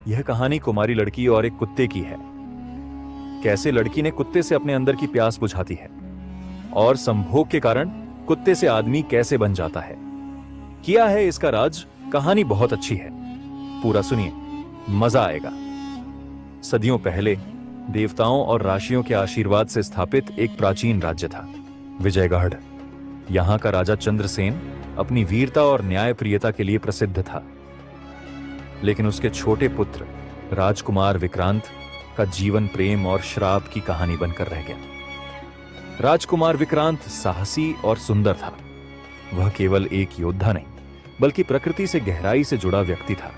यह कहानी कुमारी लड़की और एक कुत्ते की है। कैसे लड़की ने कुत्ते से अपने अंदर की प्यास बुझाती है और संभोग के कारण कुत्ते से आदमी कैसे बन जाता है। किया है इसका राज। कहानी बहुत अच्छी है, पूरा सुनिए, मजा आएगा। सदियों पहले देवताओं और राशियों के आशीर्वाद से स्थापित एक प्राचीन राज्य था, विजयगढ़। यहां का राजा चंद्रसेन अपनी वीरता और न्यायप्रियता के लिए प्रसिद्ध था। लेकिन उसके छोटे पुत्र राजकुमार विक्रांत का जीवन प्रेम और श्राप की कहानी बनकर रह गया। राजकुमार विक्रांत साहसी और सुंदर था। वह केवल एक योद्धा नहीं, बल्कि प्रकृति से गहराई से जुड़ा व्यक्ति था।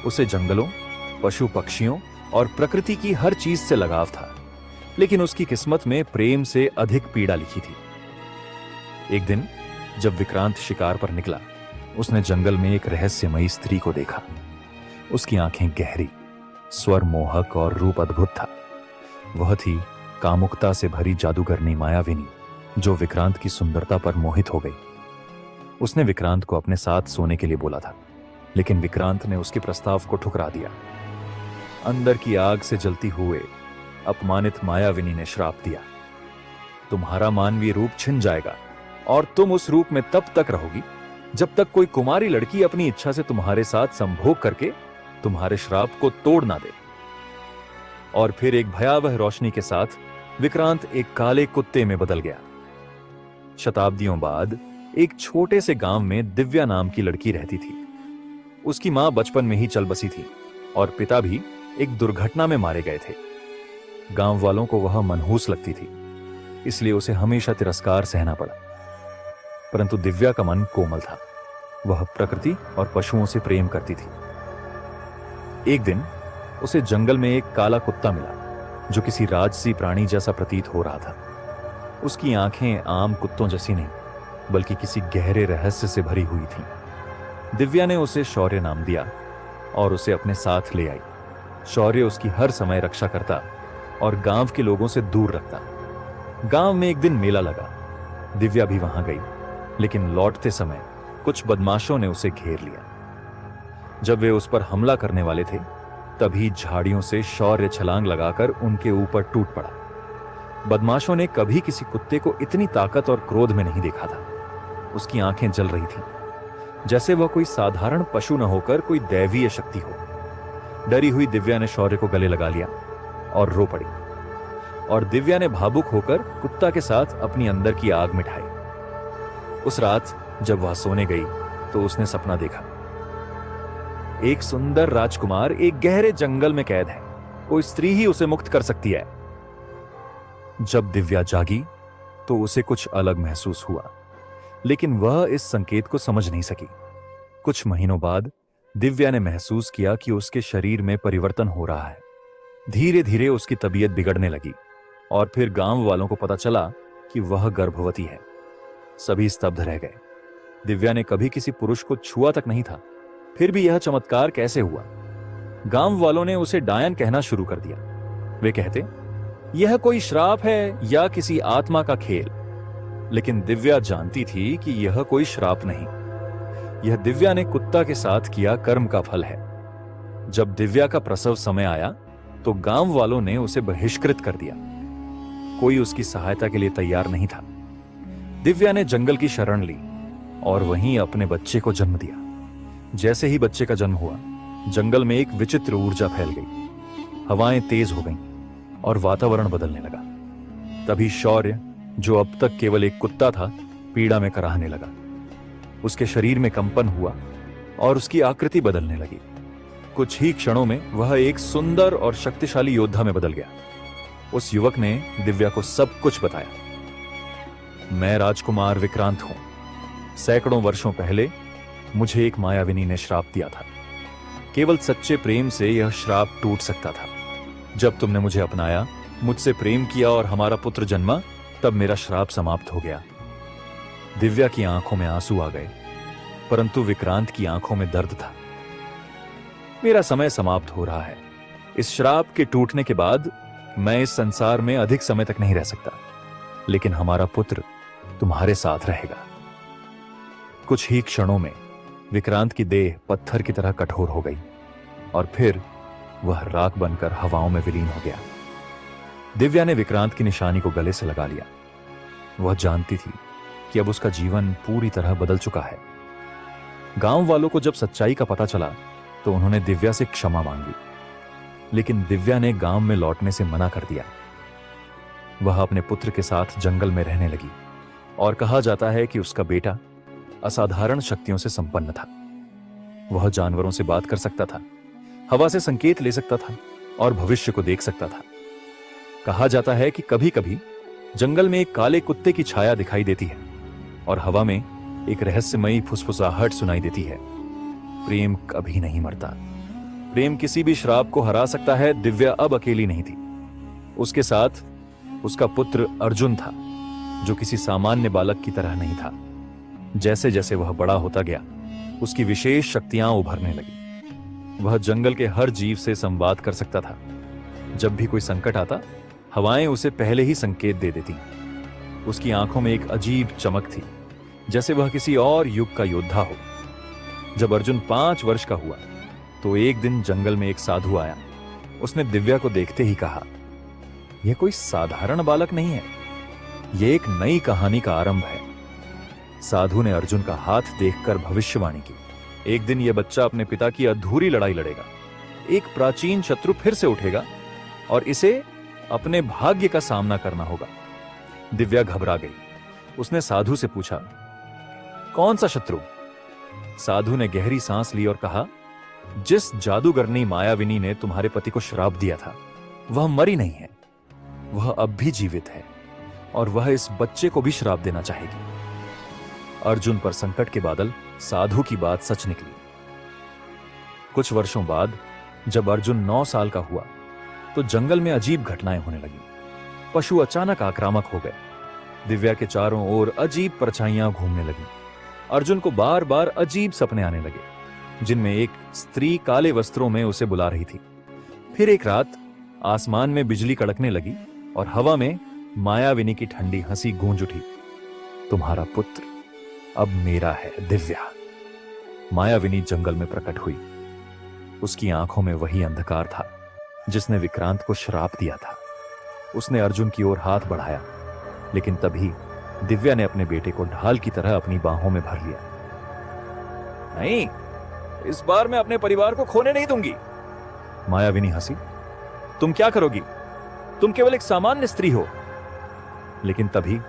उसे जंगलों, पशु पक्षियों और प्रकृति की हर चीज से लगाव था। लेकिन उसकी किस्मत में प्रेम से अधिक पीड़ा लिखी थी। एक दिन जब विक्रांत शिकार पर निकला, उसने जंगल में एक रहस्यमयी स्त्री को देखा। उसकी आंखें गहरी, स्वर मोहक और रूप अद्भुत था। वह थी कामुकता से भरी जादूगरनी मायाविनी, जो विक्रांत की सुंदरता पर मोहित हो गई। उसने विक्रांत को अपने साथ सोने के लिए बोला था, लेकिन विक्रांत ने उसके प्रस्ताव को ठुकरा दिया। अंदर की आग से जलती हुए अपमानित मायाविनी ने श्राप दिया, तुम्हारा मानवीय रूप छिन जाएगा और तुम उस रूप में तब तक रहोगी जब तक कोई कुमारी लड़की अपनी इच्छा से तुम्हारे साथ संभोग करके तुम्हारे श्राप को तोड़ ना दे। और फिर एक भयावह रोशनी के साथ विक्रांत एक काले कुत्ते में बदल गया। शताब्दियों बाद एक छोटे से गांव में दिव्या नाम की लड़की रहती थी। उसकी मां बचपन में ही चल बसी थी और पिता भी एक दुर्घटना में मारे गए थे। गांव वालों को वह मनहूस लगती थी, इसलिए उसे हमेशा तिरस्कार सहना पड़ा। परंतु दिव्या का मन कोमल था। वह प्रकृति और पशुओं से प्रेम करती थी। एक दिन उसे जंगल में एक काला कुत्ता मिला, जो किसी राजसी प्राणी जैसा प्रतीत हो रहा था। उसकी आंखें आम कुत्तों जैसी नहीं, बल्कि किसी गहरे रहस्य से भरी हुई थीं। दिव्या ने उसे शौर्य नाम दिया और उसे अपने साथ ले आई। शौर्य उसकी हर समय रक्षा करता और गांव के लोगों से दूर रखता। गांव में एक दिन मेला लगा। दिव्या भी वहां गई, लेकिन लौटते समय कुछ बदमाशों ने उसे घेर लिया। जब वे उस पर हमला करने वाले थे, तभी झाड़ियों से शौर्य छलांग लगाकर उनके ऊपर टूट पड़ा। बदमाशों ने कभी किसी कुत्ते को इतनी ताकत और क्रोध में नहीं देखा था। उसकी आंखें जल रही थीं, जैसे वह कोई साधारण पशु न होकर कोई दैवीय शक्ति हो। डरी हुई दिव्या ने शौर्य को गले लगा लिया और रो पड़ी। और दिव्या ने भावुक होकर कुत्ता के साथ अपनी अंदर की आग मिठाई। उस रात जब वह सोने गई तो उसने सपना देखा। एक सुंदर राजकुमार एक गहरे जंगल में कैद है। कोई स्त्री ही उसे मुक्त कर सकती है। जब दिव्या जागी तो उसे कुछ अलग महसूस हुआ, लेकिन वह इस संकेत को समझ नहीं सकी। कुछ महीनों बाद दिव्या ने महसूस किया कि उसके शरीर में परिवर्तन हो रहा है। धीरे धीरे उसकी तबीयत बिगड़ने लगी और फिर गांव वालों को पता चला कि वह गर्भवती है। सभी स्तब्ध रह गए। दिव्या ने कभी किसी पुरुष को छुआ तक नहीं था, फिर भी यह चमत्कार कैसे हुआ? गांव वालों ने उसे डायन कहना शुरू कर दिया। वे कहते, यह कोई श्राप है या किसी आत्मा का खेल। लेकिन दिव्या जानती थी कि यह कोई श्राप नहीं, यह दिव्या ने कुत्ता के साथ किया कर्म का फल है। जब दिव्या का प्रसव समय आया तो गांव वालों ने उसे बहिष्कृत कर दिया। कोई उसकी सहायता के लिए तैयार नहीं था। दिव्या ने जंगल की शरण ली और वहीं अपने बच्चे को जन्म दिया। जैसे ही बच्चे का जन्म हुआ, जंगल में एक विचित्र ऊर्जा फैल गई। हवाएं तेज हो गईं और वातावरण बदलने लगा। तभी शौर्य, जो अब तक केवल एक कुत्ता था, पीड़ा में कराहने लगा। उसके शरीर में कंपन हुआ और उसकी आकृति बदलने लगी। कुछ ही क्षणों में वह एक सुंदर और शक्तिशाली योद्धा में बदल गया। उस युवक ने दिव्या को सब कुछ बताया। मैं राजकुमार विक्रांत हूं। सैकड़ों वर्षों पहले मुझे एक मायाविनी ने श्राप दिया था। केवल सच्चे प्रेम से यह श्राप टूट सकता था। जब तुमने मुझे अपनाया, मुझसे प्रेम किया और हमारा पुत्र जन्मा, तब मेरा श्राप समाप्त हो गया। दिव्या की आंखों में आंसू आ गए, परंतु विक्रांत की आंखों में दर्द था। मेरा समय समाप्त हो रहा है। इस श्राप के टूटने के बाद मैं इस संसार में अधिक समय तक नहीं रह सकता, लेकिन हमारा पुत्र तुम्हारे साथ रहेगा। कुछ ही क्षणों में विक्रांत की देह पत्थर की तरह कठोर हो गई और फिर वह राख बनकर हवाओं में विलीन हो गया। दिव्या ने विक्रांत की निशानी को गले से लगा लिया। वह जानती थी कि अब उसका जीवन पूरी तरह बदल चुका है। गांव वालों को जब सच्चाई का पता चला तो उन्होंने दिव्या से क्षमा मांगी, लेकिन दिव्या ने गांव में लौटने से मना कर दिया। वह अपने पुत्र के साथ जंगल में रहने लगी और कहा जाता है कि उसका बेटा असाधारण शक्तियों से संपन्न था। वह जानवरों से बात कर सकता था, हवा से संकेत ले सकता था और भविष्य को देख सकता था। कहा जाता है कि कभी कभी जंगल में एक काले कुत्ते की छाया दिखाई देती है और हवा में एक रहस्यमयी फुसफुसाहट सुनाई देती है। प्रेम कभी नहीं मरता। प्रेम किसी भी श्राप को हरा सकता है। दिव्या अब अकेली नहीं थी। उसके साथ उसका पुत्र अर्जुन था, जो किसी सामान्य बालक की तरह नहीं था। जैसे जैसे वह बड़ा होता गया, उसकी विशेष शक्तियां उभरने लगी। वह जंगल के हर जीव से संवाद कर सकता था। जब भी कोई संकट आता, हवाएं उसे पहले ही संकेत दे देती। उसकी आंखों में एक अजीब चमक थी, जैसे वह किसी और युग का योद्धा हो। जब अर्जुन 5 वर्ष का हुआ तो एक दिन जंगल में एक साधु आया। उसने दिव्या को देखते ही कहा, यह कोई साधारण बालक नहीं है, यह एक नई कहानी का आरंभ है। साधु ने अर्जुन का हाथ देखकर भविष्यवाणी की, एक दिन यह बच्चा अपने पिता की अधूरी लड़ाई लड़ेगा। एक प्राचीन शत्रु फिर से उठेगा और इसे अपने भाग्य का सामना करना होगा। दिव्या घबरा गई। उसने साधु से पूछा, कौन सा शत्रु? साधु ने गहरी सांस ली और कहा, जिस जादूगरनी मायाविनी ने तुम्हारे पति को श्राप दिया था, वह मरी नहीं है। वह अब भी जीवित है और वह इस बच्चे को भी श्राप देना चाहेगी। अर्जुन पर संकट के बादल। साधु की बात सच निकली। कुछ वर्षों बाद जब अर्जुन 9 साल का हुआ तो जंगल में अजीब घटनाएं होने लगी। पशु अचानक आक्रामक हो गए। दिव्या के चारों ओर अजीब परछाइयां घूमने लगी। अर्जुन को बार बार अजीब सपने आने लगे, जिनमें एक स्त्री काले वस्त्रों में उसे बुला रही थी। फिर एक रात आसमान में बिजली कड़कने लगी और हवा में मायाविनी की ठंडी हंसी गूंज उठी, तुम्हारा पुत्र अब मेरा है दिव्या। मायाविनी जंगल में प्रकट हुई। उसकी आंखों में वही अंधकार था जिसने विक्रांत को श्राप दिया था। उसने अर्जुन की ओर हाथ बढ़ाया, लेकिन तभी दिव्या ने अपने बेटे को ढाल की तरह अपनी बाहों में भर लिया। नहीं, इस बार मैं अपने परिवार को खोने नहीं दूंगी। मायाविनी हंसी, तुम क्या करोगी? तुम केवल एक सामान्य स्त्री हो। लेकिन तभी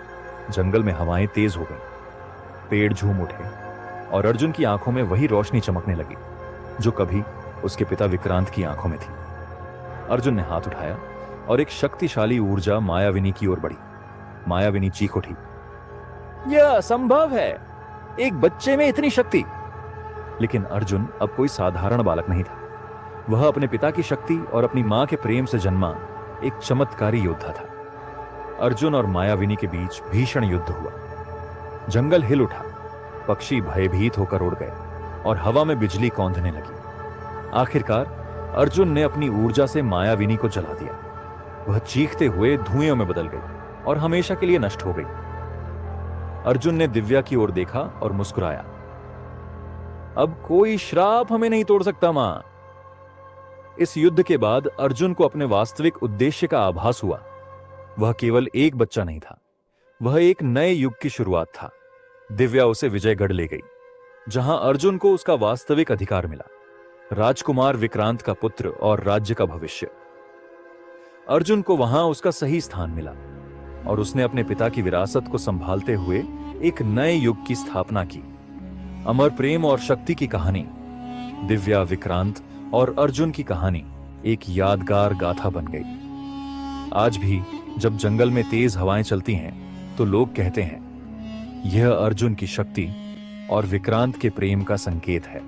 जंगल में हवाएं तेज हो गईं। पेड़ झूम उठे और अर्जुन की आंखों में वही रोशनी चमकने लगी जो कभी उसके पिता विक्रांत की आंखों में थी। अर्जुन ने हाथ उठाया और एक शक्तिशाली ऊर्जा मायाविनी की ओर बढ़ी। मायाविनी चीख उठी, यह असंभव है, एक बच्चे में इतनी शक्ति। लेकिन अर्जुन अब कोई साधारण बालक नहीं था। वह अपने पिता की शक्ति और अपनी मां के प्रेम से जन्मा एक चमत्कारी योद्धा था। अर्जुन और मायाविनी के बीच भीषण युद्ध हुआ। जंगल हिल उठा, पक्षी भयभीत होकर उड़ गए और हवा में बिजली कौंधने लगी। आखिरकार अर्जुन ने अपनी ऊर्जा से मायाविनी को जला दिया। वह चीखते हुए धुएं में बदल गई और हमेशा के लिए नष्ट हो गई। अर्जुन ने दिव्या की ओर देखा और मुस्कुराया, अब कोई श्राप हमें नहीं तोड़ सकता मां। इस युद्ध के बाद अर्जुन को अपने वास्तविक उद्देश्य का आभास हुआ। वह केवल एक बच्चा नहीं था, वह एक नए युग की शुरुआत था। दिव्या उसे विजयगढ़ ले गई, जहां अर्जुन को उसका वास्तविक अधिकार मिला, राजकुमार विक्रांत का पुत्र और राज्य का भविष्य। अर्जुन को वहां उसका सही स्थान मिला और उसने अपने पिता की विरासत को संभालते हुए एक नए युग की स्थापना की। अमर प्रेम और शक्ति की कहानी, दिव्या, विक्रांत और अर्जुन की कहानी एक यादगार गाथा बन गई। आज भी जब जंगल में तेज हवाएं चलती हैं तो लोग कहते हैं, यह अर्जुन की शक्ति और विक्रांत के प्रेम का संकेत है।